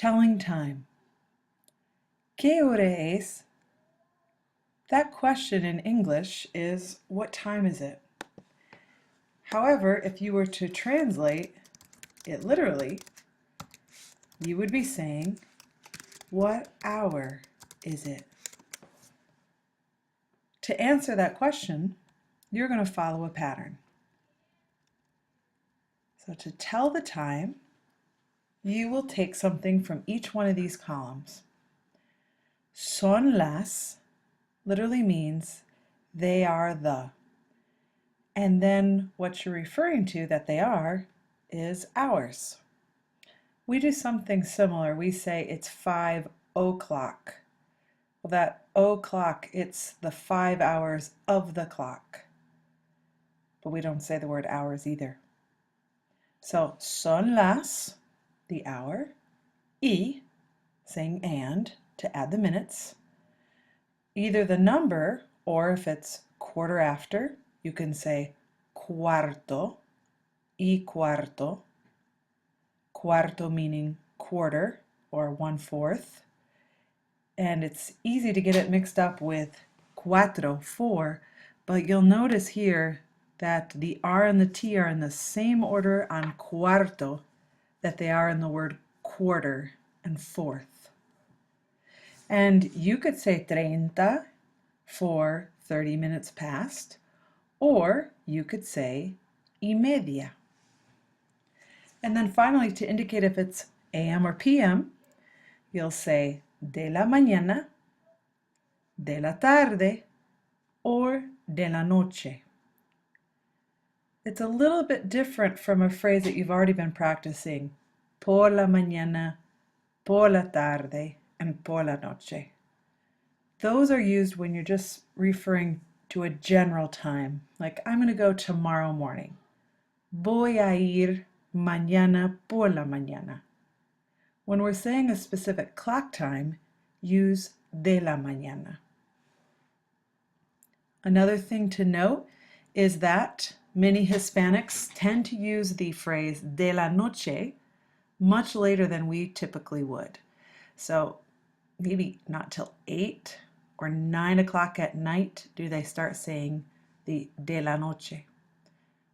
Telling time. ¿Qué hora es? That question in English is, what time is it? However, if you were to translate it literally, you would be saying, what hour is it? To answer that question, you're going to follow a pattern. So to tell the time, you will take something from each one of these columns. Son las literally means they are the. And then what you're referring to that they are is hours. We do something similar. We say it's 5 o'clock. Well, that o'clock, it's the 5 hours of the clock. But we don't say the word hours either. So, son las, the hour, y, saying and, to add the minutes. Either the number, or if it's quarter after, you can say cuarto, y cuarto. Cuarto meaning quarter, or 1/4. And it's easy to get it mixed up with cuatro, 4, but you'll notice here that the R and the T are in the same order on cuarto that they are in the word quarter and fourth. And you could say 30 for 30 minutes past, or you could say y media. And then finally, to indicate if it's AM or PM, you'll say de la mañana, de la tarde, or de la noche. It's a little bit different from a phrase that you've already been practicing, por la mañana, por la tarde, and por la noche. Those are used when you're just referring to a general time, like I'm going to go tomorrow morning. Voy a ir mañana por la mañana. When we're saying a specific clock time, use de la mañana. Another thing to note is that many Hispanics tend to use the phrase de la noche much later than we typically would. So maybe not till 8 or 9 o'clock at night do they start saying the de la noche.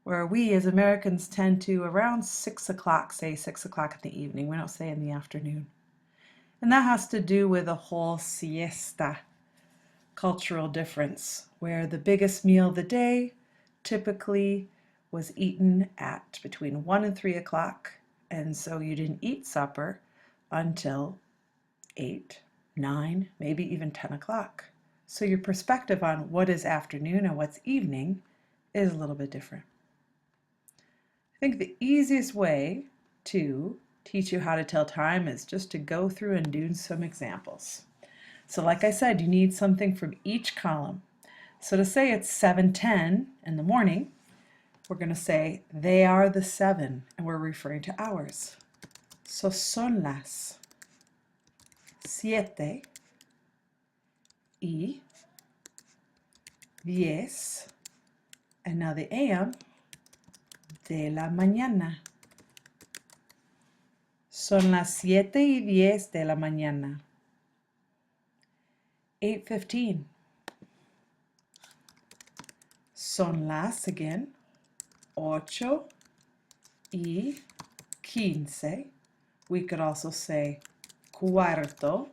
Where we as Americans tend to around 6 o'clock, say 6 o'clock in the evening. We don't say in the afternoon. And that has to do with a whole siesta cultural difference, where the biggest meal of the day typically was eaten at between 1 and 3 o'clock, and so you didn't eat supper until 8, 9, maybe even 10 o'clock. So your perspective on what is afternoon and what's evening is a little bit different. I think the easiest way to teach you how to tell time is just to go through and do some examples. So like I said, you need something from each column. So to say it's 7:10 in the morning, we're going to say they are the 7, and we're referring to hours. So son las 7 y 10, and now the AM, de la mañana. Son las 7:10 de la mañana. 8:15. Son las, again, 8:15. We could also say cuarto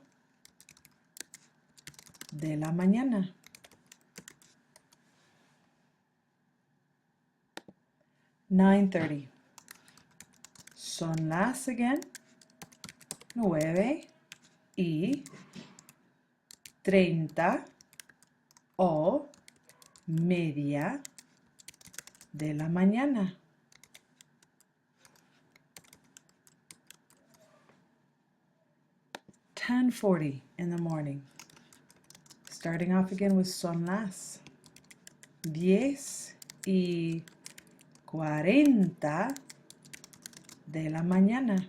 de la mañana. 9:30. Son las, again, 9:30 o media de la mañana. 10:40 in the morning. Starting off again with son las 10:40 de la mañana.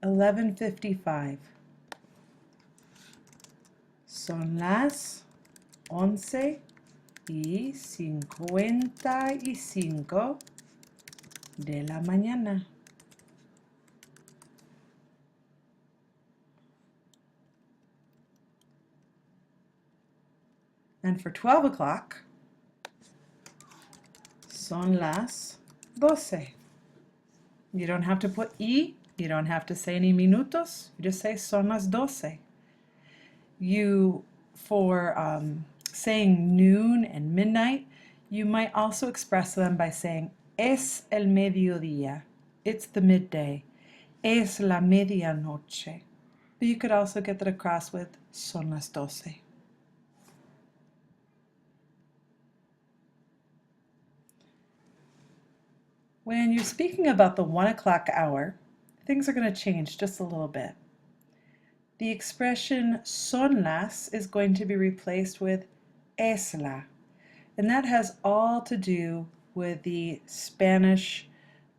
11:55. Son las 11:55 de la mañana. And for 12 o'clock, son las 12. You don't have to put y, you don't have to say any minutos, you just say son las 12. For saying noon and midnight, you might also express them by saying es el mediodía, it's the midday, es la medianoche. But you could also get that across with son las 12. When you're speaking about the 1 o'clock hour, things are going to change just a little bit. The expression son las is going to be replaced with es la, and that has all to do with the Spanish,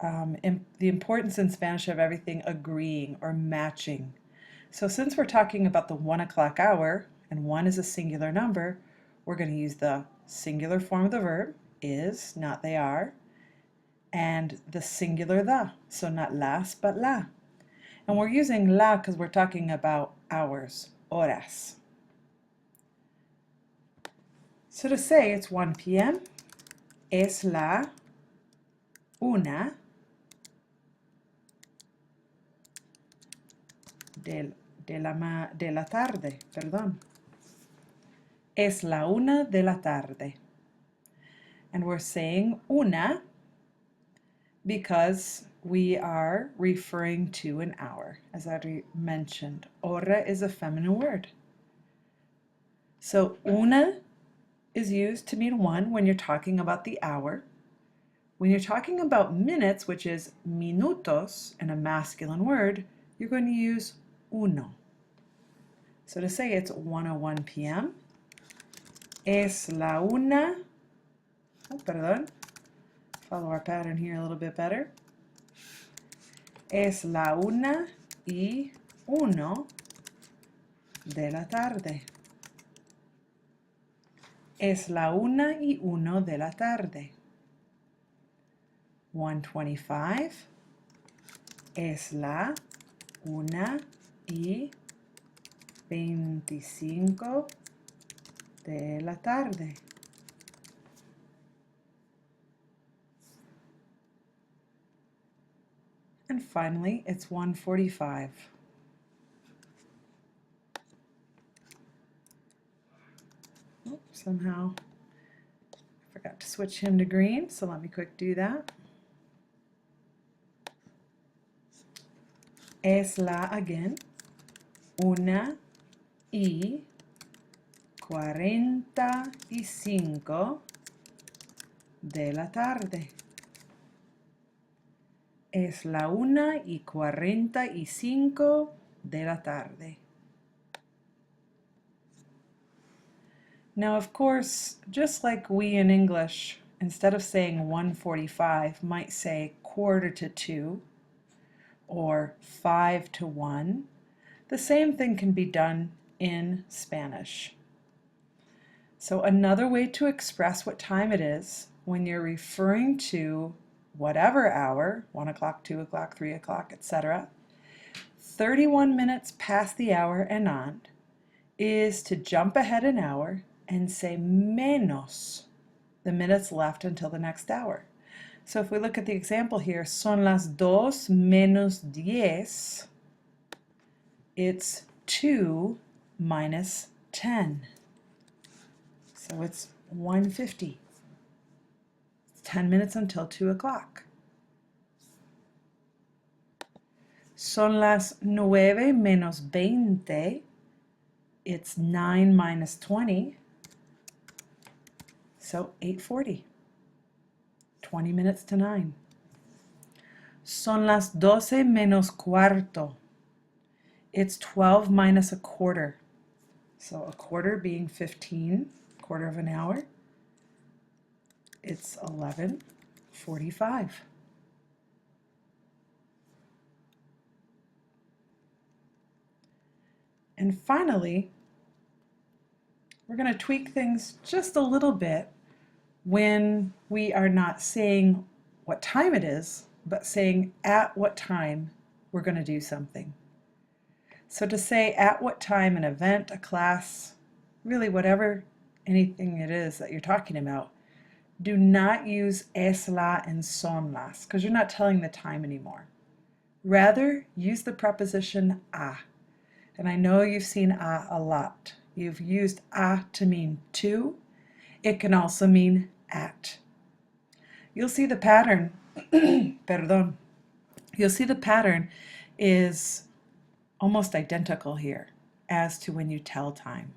the importance in Spanish of everything agreeing or matching. So since we're talking about the 1 o'clock hour, and 1 is a singular number, we're going to use the singular form of the verb, is, not they are, and the singular the, so not las but la. And we're using la because we're talking about hours, horas. So to say it's 1 p.m., es la una de la tarde, perdón. Es la una de la tarde. And we're saying una because we are referring to an hour. As I already mentioned, hora is a feminine word. So una is used to mean 1 when you're talking about the hour. When you're talking about minutes, which is minutos, and a masculine word, you're going to use uno. So to say it's 1:01 p.m., es la una, follow our pattern here a little bit better. Es la 1:01 de la tarde. Es la 1:01 de la tarde. 1:25. Es la 1:25 de la tarde. And finally, it's 1:45. Oh, somehow I forgot to switch him to green, so let me quick do that. Es la again, 1:45 de la tarde. Es la 1:45 de la tarde. Now, of course, just like we in English, instead of saying 1:45, might say 1:45 or 1:55, the same thing can be done in Spanish. So another way to express what time it is when you're referring to whatever hour, 1 o'clock, 2 o'clock, 3 o'clock, etc., 31 minutes past the hour and on, is to jump ahead an hour and say menos, the minutes left until the next hour. So if we look at the example here, son las 2:10, it's 2 minus 10. So it's 1:50. 10 minutes until 2 o'clock. Son las 9:20. It's 9 minus 20. So 8:40. 20 minutes to 9. Son las 12:15. It's 12 minus a quarter. So a quarter being 15, quarter of an hour. It's 11:45. And finally, we're going to tweak things just a little bit when we are not saying what time it is, but saying at what time we're going to do something. So to say at what time an event, a class, really whatever, anything it is that you're talking about, do not use es la and son las because you're not telling the time anymore. Rather, use the preposition a. And I know you've seen a lot. You've used a to mean to. It can also mean at. You'll see the pattern, perdón. You'll see the pattern is almost identical here as to when you tell time.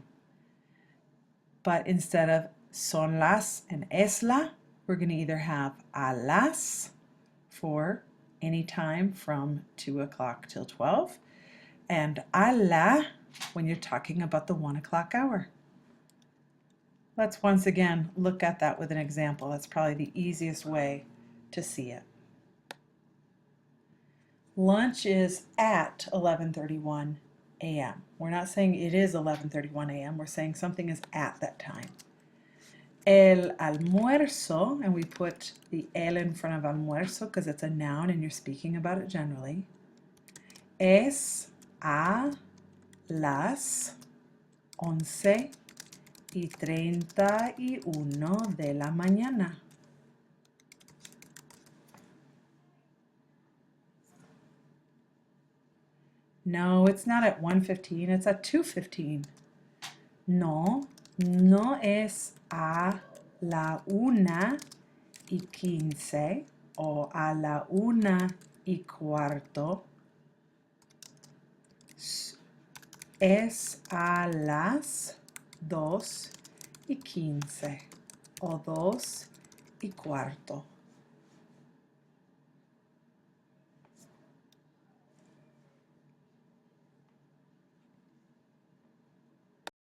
But instead of son las and es la, we're going to either have a las for any time from 2 o'clock till 12, and a la when you're talking about the 1 o'clock hour. Let's once again look at that with an example. That's probably the easiest way to see it. Lunch is at 11:31 a.m. We're not saying it is 11:31 a.m. We're saying something is at that time. El almuerzo, and we put the el in front of almuerzo because it's a noun and you're speaking about it generally, es a las 11:31 de la mañana. No, it's not at 1:15, it's at 2:15. No, no es a la 1:15 o a la 1:15. Es a las 2:15 o 2:15.